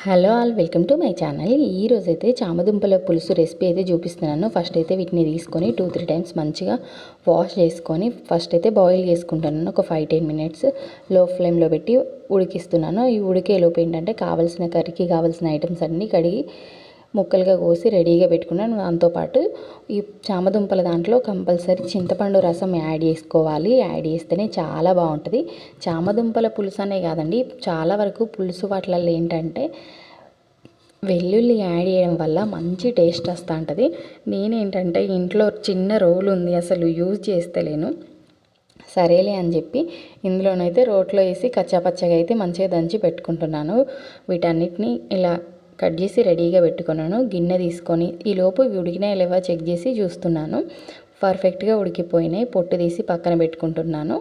Hello all, welcome to my channel. ఈరోజైతే చామదుంపల పులుసు recipe అయితే చూపిస్తున్నాను. ఫస్ట్ అయితే వీటిని తీసుకొని 2-3 టైమ్స్ మంచిగా వాష్ చేసుకొని ఫస్ట్ అయితే బాయిల్ చేసుకుంటున్నాను. ఒక 5-10 మినిట్స్ లో ఫ్లేమ్లో పెట్టి ఉడికిస్తున్నాను. ఈ ఉడికేలోపు ఏంటంటే కర్రీకి కావాల్సిన ఐటమ్స్ అన్నీ కడిగి ముక్కలుగా కోసి రెడీగా పెట్టుకున్నాను. దాంతోపాటు ఈ చామదుంపల దాంట్లో కంపల్సరీ చింతపండు రసం యాడ్ చేసుకోవాలి. యాడ్ చేస్తేనే చాలా బాగుంటుంది. చామదుంపల పులుసు అనే కాదండి, చాలా వరకు పులుసు వాటిలలో ఏంటంటే వెల్లుల్లి యాడ్ చేయడం వల్ల మంచి టేస్ట్ వస్తూ ఉంటుంది. నేనేంటంటే ఇంట్లో చిన్న రోలు ఉంది, అసలు యూజ్ చేస్తలేను. సరేలే అని చెప్పి ఇందులోనైతే రోట్లో వేసి కచ్చాపచ్చగా అయితే మంచిగా దంచి పెట్టుకుంటున్నాను. వీటన్నిటిని ఇలా కట్ చేసి రెడీగా పెట్టుకున్నాను. గిన్నె తీసుకొని ఈలోపు ఉడికినాయి లేవో చెక్ చేసి చూస్తున్నాను. పర్ఫెక్ట్గా ఉడికిపోయినాయి. పొట్టు తీసి పక్కన పెట్టుకుంటున్నాను.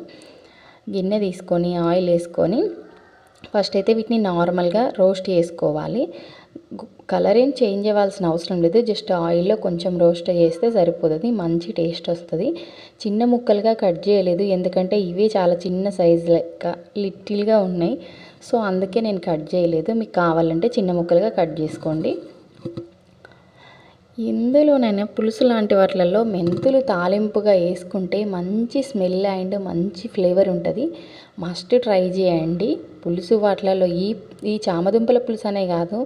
గిన్నె తీసుకొని ఆయిల్ వేసుకొని ఫస్ట్ అయితే వీటిని నార్మల్గా రోస్ట్ చేసుకోవాలి. కలర్ ఏం చేంజ్ అవ్వాల్సిన అవసరం లేదు, జస్ట్ ఆయిల్లో కొంచెం రోస్ట్ చేస్తే సరిపోతుంది, మంచి టేస్ట్ వస్తుంది. చిన్న ముక్కలుగా కట్ చేయలేదు, ఎందుకంటే ఇవి చాలా చిన్న సైజు లెక్క లిటిల్గా ఉన్నాయి. సో అందుకే నేను కట్ చేయలేదు. మీకు కావాలంటే చిన్న ముక్కలుగా కట్ చేసుకోండి. ఇందులోనైనా పులుసు లాంటి వాటిలలో మెంతులు తాలింపుగా వేసుకుంటే మంచి స్మెల్ అండ్ మంచి ఫ్లేవర్ ఉంటుంది. మస్ట్ ట్రై చేయండి. పులుసు వాటిలలో ఈ చామదుంపల పులుసు అనే కాదు,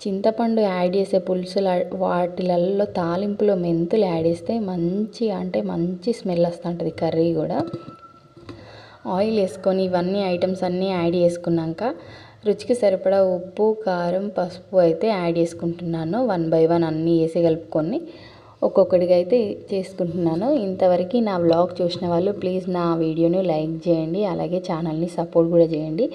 చింతపండు యాడ్ చేసే పులుసుల వాటిలలో తాలింపులో మెంతులు యాడ్ చేస్తే మంచి స్మెల్ వస్తుంటుంది కర్రీ కూడా. ఆయిల్ వేసుకొని ఇవన్నీ ఐటమ్స్ అన్నీ యాడ్ చేసుకున్నాక రుచికి సరిపడా ఉప్పు, కారం, పసుపు అయితే యాడ్ చేసుకుంటున్నాను. 1 by 1 అన్నీ వేసి కలుపుకొని ఒక్కొక్కటిగా అయితే చేసుకుంటున్నాను. ఇంతవరకు నా వ్లాగ్ చూసిన వాళ్ళు ప్లీజ్ నా వీడియోని లైక్ చేయండి, అలాగే ఛానల్ని సపోర్ట్ కూడా చేయండి.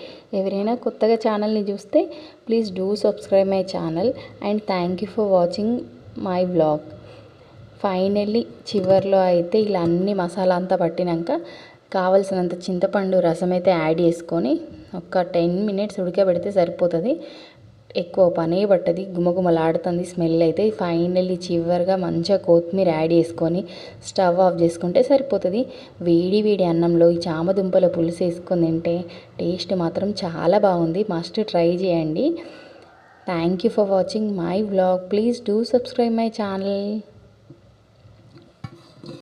ఎవరైనా కొత్తగా ఛానల్ని చూస్తే please do subscribe my channel and thank you for watching my vlog. Finally చివర్లో అయితే ఇలా అన్ని మసాలా అంతా పట్టినాక కావలసినంత చింతపండు రసం అయితే యాడ్ చేసుకొని ఒక 10 మినిట్స్ ఉడకబెడితే సరిపోతుంది. ఎక్కువ పనే పట్టది, గుమగుమలాడుతుంది స్మెల్ అయితే. ఫైనల్లీ చివరిగా మంచిగా కొత్తిమీర యాడ్ చేసుకొని స్టవ్ ఆఫ్ చేసుకుంటే సరిపోతుంది. వేడి వేడి అన్నంలో ఈ చామదుంపల పులుసు వేసుకొని తింటే టేస్ట్ మాత్రం చాలా బాగుంది. మస్ట్ ట్రై చేయండి. Thank you for watching my vlog. Please do subscribe my channel.